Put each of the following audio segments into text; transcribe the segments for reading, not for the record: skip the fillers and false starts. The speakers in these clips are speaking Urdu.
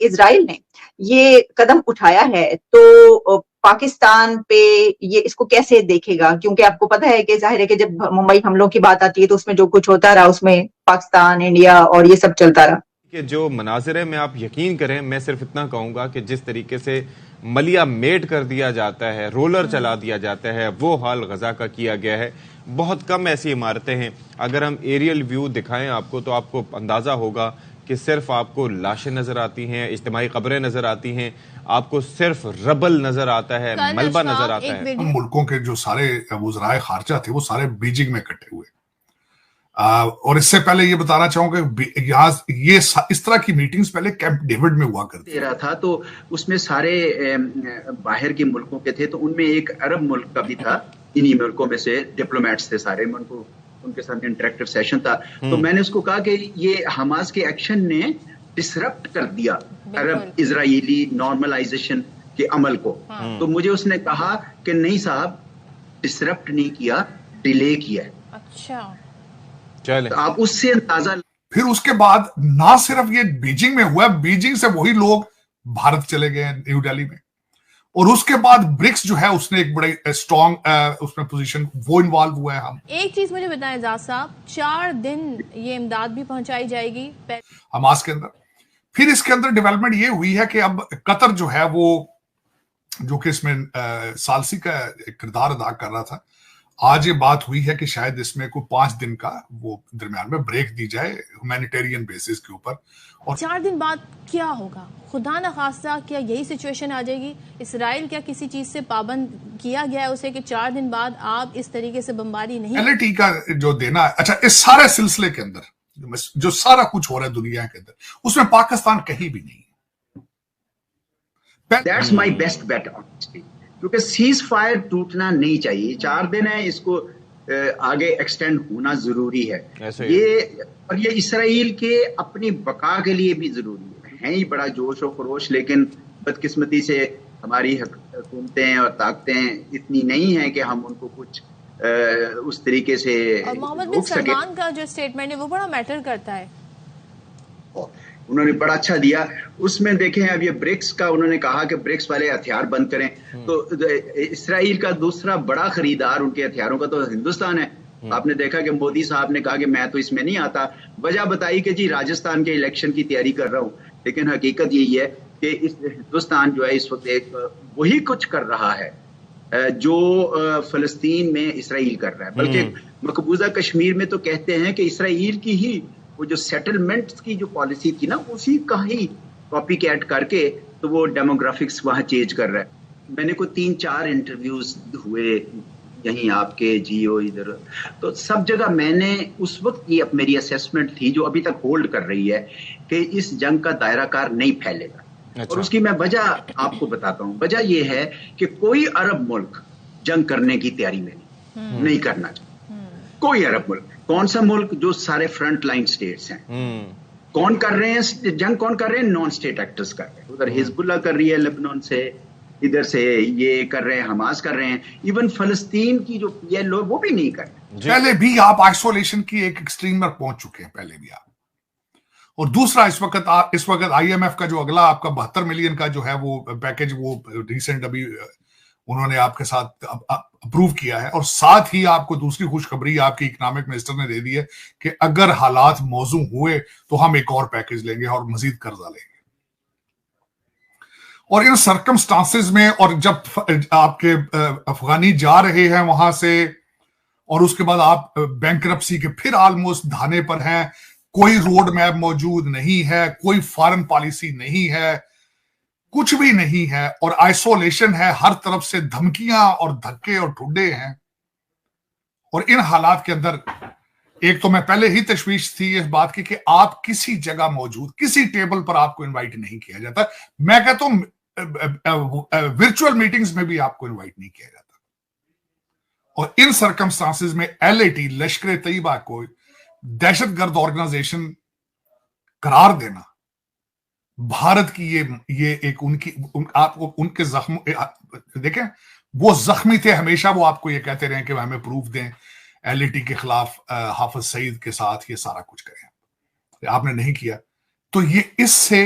اسرائیل نے یہ قدم اٹھایا ہے تو پاکستان پہ یہ اس کو کیسے دیکھے گا؟ کیونکہ آپ کو پتہ ہے کہ ظاہر ہے کہ جب ممبئی حملوں کی بات آتی ہے تو اس میں جو کچھ ہوتا رہا اس میں پاکستان، انڈیا اور یہ سب چلتا رہا کہ جو مناظر ہے میں آپ یقین کریں، میں صرف اتنا کہوں گا کہ جس طریقے سے ملیا میٹ کر دیا جاتا ہے، رولر چلا دیا جاتا ہے، وہ حال غزہ کا کیا گیا ہے. بہت کم ایسی عمارتیں ہیں، اگر ہم ایریل ویو دکھائیں آپ کو تو آپ کو اندازہ ہوگا کہ صرف آپ کو لاشیں نظر آتی ہیں، اجتماعی قبریں نظر آتی ہیں، آپ کو صرف ربل نظر آتا ہے، ملبہ نظر آتا ہے. ملکوں کے جو سارے وزرائے خارجہ تھے وہ سارے بیجنگ میں اکٹھے ہوئے. اور اس سے پہلے یہ بتانا چاہوں کہ یہاں یہ اس طرح کی میٹنگز پہلے کیمپ ڈیوڈ میں ہوا کرتی رہا تھا، تو اس میں سارے باہر کے ملکوں کے تھے، تو ان میں ایک عرب ملک کا بھی تھا، انہی ملکوں میں سے ڈپلومیٹس تھے سارے، ان کے ساتھ انٹریکٹیو سیشن تھا. تو میں نے اس کو کہا کہ یہ حماس کے ایکشن نے ڈسرپٹ کر دیا عرب اسرائیلی نارملائزیشن کے عمل کو. تو مجھے اس نے کہا کہ نہیں صاحب، ڈسرپٹ نہیں کیا، ڈیلے کیا. اچھا، تو آپ اس سے اندازہ. پھر اس کے بعد نہ صرف یہ بیجنگ میں ہوا، بیجنگ سے وہی لوگ بھارت چلے گئے نیو دہلی میں، اور اس کے بعد برکس جو ہے اس نے ایک بڑے اسٹرانگ اس میں پوزیشن وہ انوالو ہوا ہے. ہم ایک چیز مجھے بتائیں اعجاز صاحب، 4 دن یہ امداد بھی پہنچائی جائے گی حماس کے اندر. پھر اس کے اندر ڈیولپمنٹ یہ ہوئی ہے کہ اب قطر جو ہے وہ جو کہ اس میں ثالثی کا کردار ادا کر رہا تھا، آج یہ بات ہوئی ہے کہ شاید اس میں کوئی 5 دن کا وہ درمیان میں بریک دی جائے ہیومینیٹیرین بیسس کے اوپر. اور 4 دن بعد کیا ہوگا؟ خدا نخواستہ کیا یہی سچویشن آ جائے گی؟ اسرائیل کیا کسی چیز سے پابند کیا گیا ہے اسے کہ 4 دن بعد آپ اس طریقے سے بمباری نہیں؟ ایل اے ٹی کا جو دینا ہے. اچھا، اس سارے سلسلے کے اندر جو سارا کچھ ہو رہا ہے دنیا کے اندر، اس میں پاکستان کہیں بھی نہیں. That's my best bet honestly. کیونکہ سیز فائر ٹوٹنا نہیں چاہیے. 4 دن ہے، اس کو آگے ایکسٹینڈ ہونا ضروری ہے. اور یہ اسرائیل کے اپنی بقا کے لیے بھی ضروری ہے. ہی بڑا جوش و خروش، لیکن بدقسمتی سے ہماری حکومتیں اور طاقتیں اتنی نہیں ہیں کہ ہم ان کو کچھ اس طریقے سے محمد بن سلمان کا جو اسٹیٹمنٹ ہے وہ بڑا میٹر کرتا ہے. انہوں نے بڑا اچھا دیا. اس میں دیکھیں اب یہ برکس کا انہوں نے کہا کہ برکس والے ہتھیار بند کریں. تو اسرائیل کا دوسرا بڑا خریدار ان کے ہتھیاروں کا تو ہندوستان ہے. آپ نے دیکھا کہ مودی صاحب نے کہا کہ میں تو اس میں نہیں آتا. وجہ بتائی کہ جی راجستھان کے الیکشن کی تیاری کر رہا ہوں. لیکن حقیقت یہی ہے کہ ہندوستان جو ہے اس وقت ایک وہی کچھ کر رہا ہے جو فلسطین میں اسرائیل کر رہا ہے. بلکہ مقبوضہ کشمیر میں تو کہتے ہیں کہ اسرائیل کی ہی وہ جو سیٹلمنٹ کی جو پالیسی تھی نا، اسی کا ہی کاپی کیٹ کر کے تو وہ ڈیموگرافکس وہاں چینج کر رہا ہے. میں نے کوئی 3-4 انٹرویوز ہوئے یہیں آپ کے جیو ادھر، تو سب جگہ میں نے اس وقت یہ میری اسیسمنٹ تھی جو ابھی تک ہولڈ کر رہی ہے کہ اس جنگ کا دائرہ کار نہیں پھیلے گا. اور اس کی میں وجہ آپ کو بتاتا ہوں. وجہ یہ ہے کہ کوئی عرب ملک جنگ کرنے کی تیاری میں نہیں کرنا چاہتا. کوئی عرب ملک. کون سا ملک؟ جو سارے فرنٹ لائن سٹیٹس ہیں. کون کر رہے ہیں جنگ؟ کون کر رہے ہیں؟ نان سٹیٹ ایکٹرز کر رہے ہیں. ادھر حزب اللہ کر رہی ہے لبنان سے، ادھر سے یہ کر رہے ہیں، حماس کر رہے ہیں. ایون فلسطین کی جو پی ایل او وہ بھی نہیں کر رہے. پہلے بھی آپ آئسولیشن کی ایک ایکسٹریم پر پہنچ چکے ہیں پہلے بھی آپ. اور دوسرا اس وقت آئی ایم ایف کا جو اگلا آپ کا 72 ملین کا جو ہے وہ پیکج، وہ ریسنٹ ابھی انہوں نے آپ کے ساتھ اپروو کیا ہے. اور ساتھ ہی آپ کو دوسری خوشخبری آپ کی اکنامک منسٹر نے دے دی ہے کہ اگر حالات موزوں ہوئے تو ہم ایک اور پیکج لیں گے اور مزید قرضہ لیں گے. اور ان سرکمسٹانسز میں، اور جب آپ کے افغانی جا رہے ہیں وہاں سے، اور اس کے بعد آپ بینکرپسی کے پھر آلموسٹ دھانے پر ہیں، کوئی روڈ میپ موجود نہیں ہے، کوئی فارن پالیسی نہیں ہے، کچھ بھی نہیں ہے، اور آئسولیشن ہے، ہر طرف سے دھمکیاں اور دھکے اور ٹھڈے ہیں. اور ان حالات کے اندر ایک تو میں پہلے ہی تشویش تھی اس بات کی کہ آپ کسی جگہ موجود، کسی ٹیبل پر آپ کو انوائٹ نہیں کیا جاتا. میں کہتا ہوں ورچوئل میٹنگز میں بھی آپ کو انوائٹ نہیں کیا جاتا. اور ان سرکمسٹانسز میں L A T, Lashkar Taiba کو دہشت گرد آرگنائزیشن قرار دینا، بھارت کی یہ ایک ان کے زخم، دیکھیں وہ زخمی تھے ہمیشہ، وہ آپ کو یہ کہتے رہے کہ ہمیں پروف دیں ایل اے ٹی کے خلاف، حافظ سعید کے ساتھ یہ سارا کچھ کریں. آپ نے نہیں کیا. تو یہ اس سے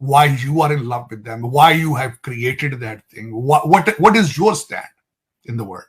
why you are in love with them, why you have created that thing, what is your stand in the world.